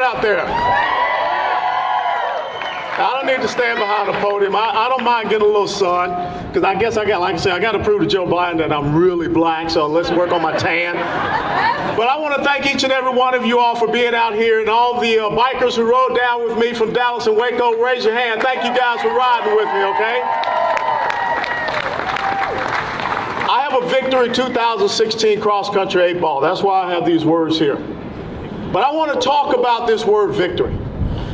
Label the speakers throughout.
Speaker 1: out there. I don't need to stand behind the podium. I don't mind getting a little sun, because I guess I got to prove to Joe Biden that I'm really black, so let's work on my tan. But I want to thank each and every one of you all for being out here, and all the bikers who rode down with me from Dallas and Waco, raise your hand. Thank you guys for riding with me, okay? I have a Victory 2016 cross-country 8-ball. That's why I have these words here. But I want to talk about this word victory,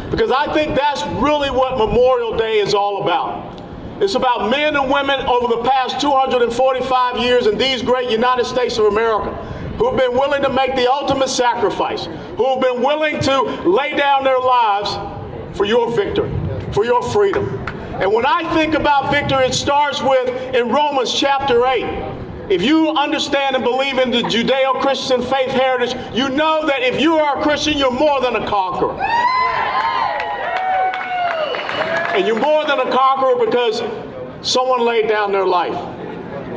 Speaker 1: because I think that's really what Memorial Day is all about. It's about men and women over the past 245 years in these great United States of America who have been willing to make the ultimate sacrifice, who have been willing to lay down their lives for your victory, for your freedom. And when I think about victory, it starts with, in Romans chapter 8, if you understand and believe in the Judeo-Christian faith heritage, you know that if you are a Christian, you're more than a conqueror. And you're more than a conqueror because someone laid down their life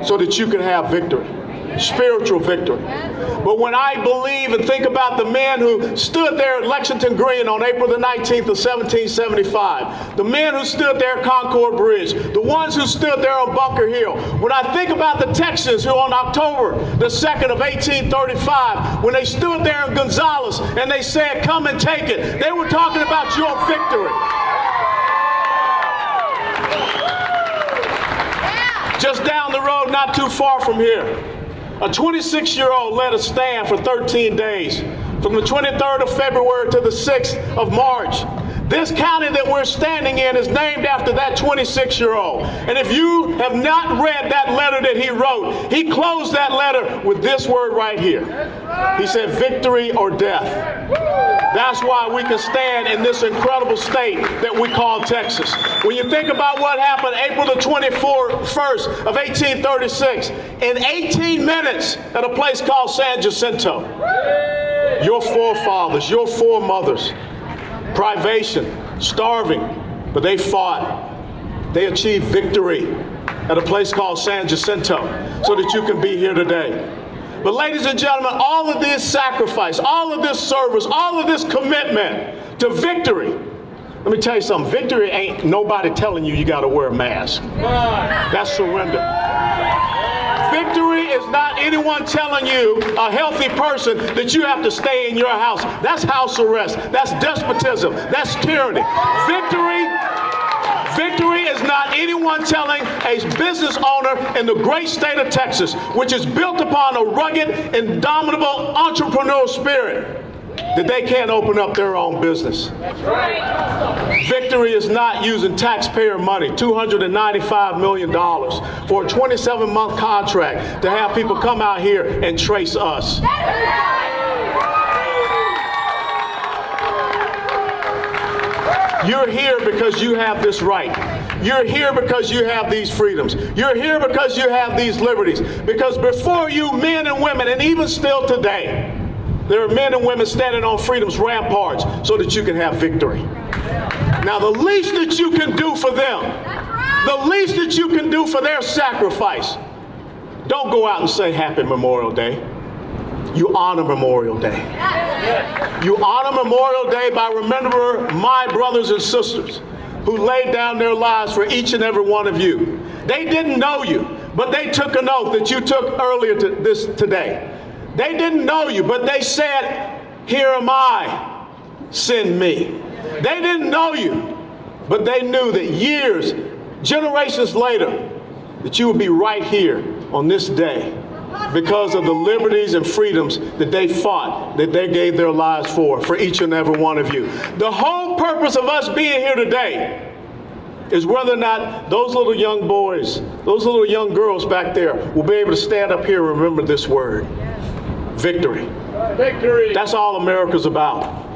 Speaker 1: so that you can have victory, spiritual victory. But when I believe and think about the men who stood there at Lexington Green on April the 19th of 1775, the men who stood there at Concord Bridge, the ones who stood there on Bunker Hill, when I think about the Texans who on October the 2nd of 1835, when they stood there in Gonzales and they said, "Come and take it," they were talking about your victory. Just down the road, not too far from here, a 26-year-old led a stand for 13 days, from the 23rd of February to the 6th of March. This county that we're standing in is named after that 26-year-old. And if you have not read that letter that he wrote, he closed that letter with this word right here. He said, "Victory or death." That's why we can stand in this incredible state that we call Texas. When you think about what happened April the 21st of 1836, in 18 minutes at a place called San Jacinto, your forefathers, your foremothers, privation, starving, but they fought. They achieved victory at a place called San Jacinto so that you can be here today. But ladies and gentlemen, all of this sacrifice, all of this service, all of this commitment to victory, let me tell you something, victory ain't nobody telling you got to wear a mask. That's surrender. Victory is not anyone telling you, a healthy person, that you have to stay in your house. That's house arrest. That's despotism. That's tyranny. Victory is not anyone telling a business owner in the great state of Texas, which is built upon a rugged, indomitable entrepreneurial spirit, that they can't open up their own business. That's right. Victory is not using taxpayer money, $295 million, for a 27-month contract to have people come out here and trace us. You're here because you have this right. You're here because you have these freedoms. You're here because you have these liberties. Because before you, men and women, and even still today, there are men and women standing on freedom's ramparts so that you can have victory. Now, the least that you can do for them, the least that you can do for their sacrifice, don't go out and say Happy Memorial Day. You honor Memorial Day. You honor Memorial Day by remembering my brothers and sisters who laid down their lives for each and every one of you. They didn't know you, but they took an oath that you took earlier today. They didn't know you, but they said, "Here am I, send me." They didn't know you, but they knew that years, generations later, that you would be right here on this day because of the liberties and freedoms that they fought, that they gave their lives for each and every one of you. The whole purpose of us being here today is whether or not those little young boys, those little young girls back there will be able to stand up here and remember this word. Victory. Victory. That's all America's about.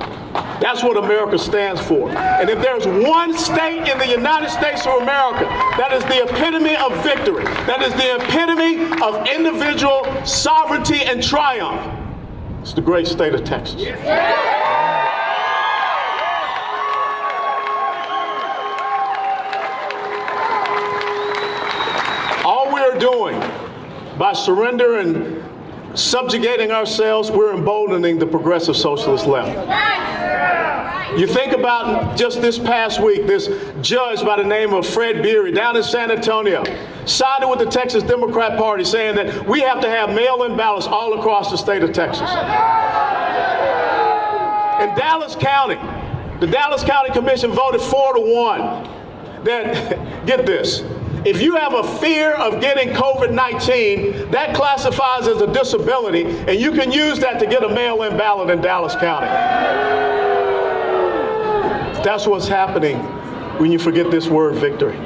Speaker 1: That's what America stands for. And if there's one state in the United States of America that is the epitome of victory, that is the epitome of individual sovereignty and triumph, it's the great state of Texas. Yes. All we are doing by surrender and subjugating ourselves, we're emboldening the progressive socialist left. You think about just this past week, this judge by the name of Fred Beery down in San Antonio sided with the Texas Democrat Party saying that we have to have mail-in ballots all across the state of Texas. In Dallas County, the Dallas County Commission voted 4-1 that, get this, if you have a fear of getting COVID-19, that classifies as a disability, and you can use that to get a mail-in ballot in Dallas County. That's what's happening when you forget this word victory.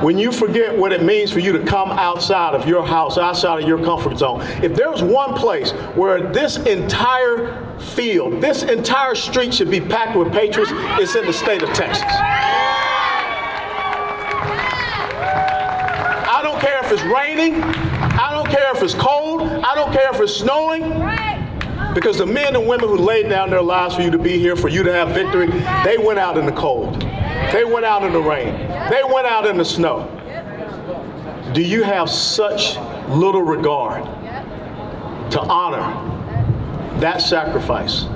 Speaker 1: When you forget what it means for you to come outside of your house, outside of your comfort zone. If there's one place where this entire field, this entire street should be packed with patriots, it's in the state of Texas. I don't care if it's raining, I don't care if it's cold, I don't care if it's snowing, because the men and women who laid down their lives for you to be here, for you to have victory, they went out in the cold. They went out in the rain. They went out in the snow. Do you have such little regard to honor that sacrifice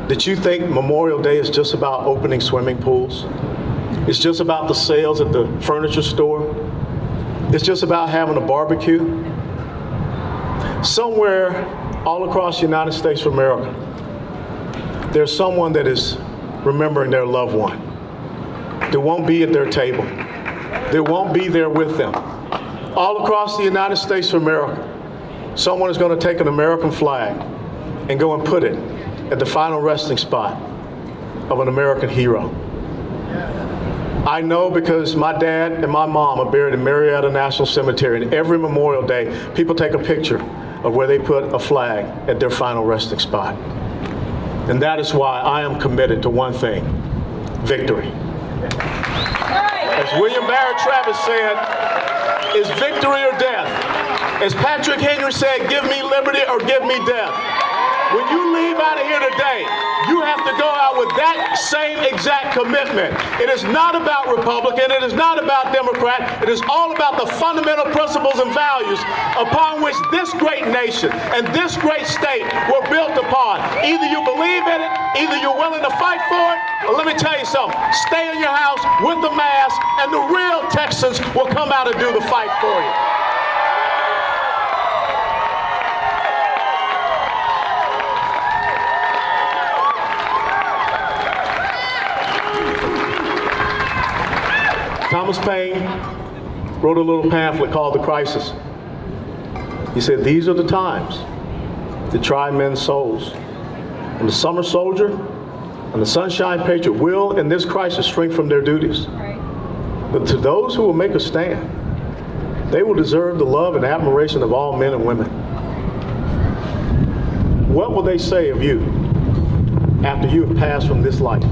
Speaker 1: that you think Memorial Day is just about opening swimming pools? It's just about the sales at the furniture store? It's just about having a barbecue? Somewhere all across the United States of America, there's someone that is remembering their loved one. They won't be at their table. They won't be there with them. All across the United States of America, someone is going to take an American flag and go and put it at the final resting spot of an American hero. I know because my dad and my mom are buried in Marietta National Cemetery, and every Memorial Day, people take a picture of where they put a flag at their final resting spot. And that is why I am committed to one thing: victory. As William Barrett Travis said, is victory or death? As Patrick Henry said, give me liberty or give me death. When you leave out of here today, you have to go out with that same exact commitment. It is not about Republican, it is not about Democrat, it is all about the fundamental principles and values upon which this great nation and this great state were built upon. Either you believe in it, either you're willing to fight for it, or let me tell you something, stay in your house with the mask, and the real Texans will come out and do the fight for you. Thomas Paine wrote a little pamphlet called The Crisis. He said, these are the times that try men's souls. And the summer soldier and the sunshine patriot will, in this crisis, shrink from their duties. But to those who will make a stand, they will deserve the love and admiration of all men and women. What will they say of you after you have passed from this life?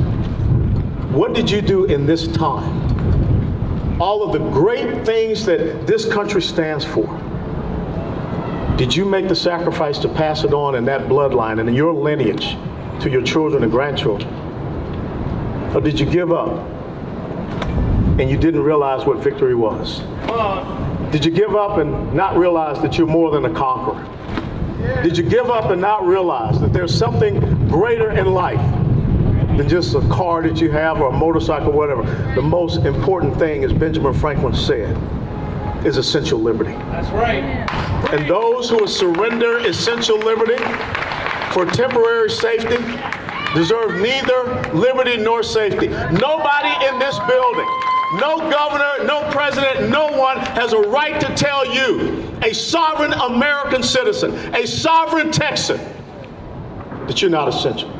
Speaker 1: What did you do in this time? All of the great things that this country stands for. Did you make the sacrifice to pass it on in that bloodline and in your lineage to your children and grandchildren? Or did you give up and you didn't realize what victory was? Did you give up and not realize that you're more than a conqueror? Did you give up and not realize that there's something greater in life than just a car that you have or a motorcycle, whatever? The most important thing, as Benjamin Franklin said, is essential liberty. That's right. And those who will surrender essential liberty for temporary safety deserve neither liberty nor safety. Nobody in this building, no governor, no president, no one has a right to tell you, a sovereign American citizen, a sovereign Texan, that you're not essential.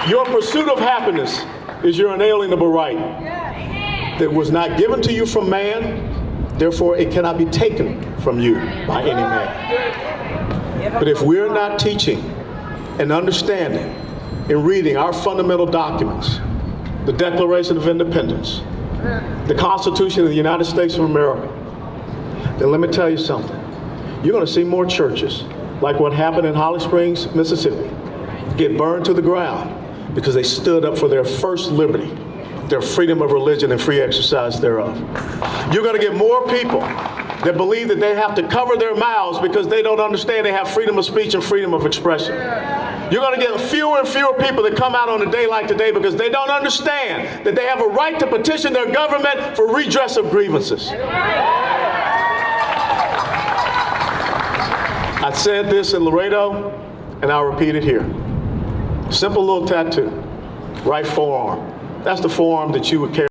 Speaker 1: Your pursuit of happiness is your inalienable right that was not given to you from man, therefore it cannot be taken from you by any man. But if we're not teaching and understanding and reading our fundamental documents, the Declaration of Independence, the Constitution of the United States of America, then let me tell you something. You're going to see more churches like what happened in Holly Springs, Mississippi, get burned to the ground because they stood up for their first liberty, their freedom of religion and free exercise thereof. You're going to get more people that believe that they have to cover their mouths because they don't understand they have freedom of speech and freedom of expression. You're going to get fewer and fewer people that come out on a day like today because they don't understand that they have a right to petition their government for redress of grievances. I said this in Laredo, and I'll repeat it here. Simple little tattoo, right forearm. That's the forearm that you would carry.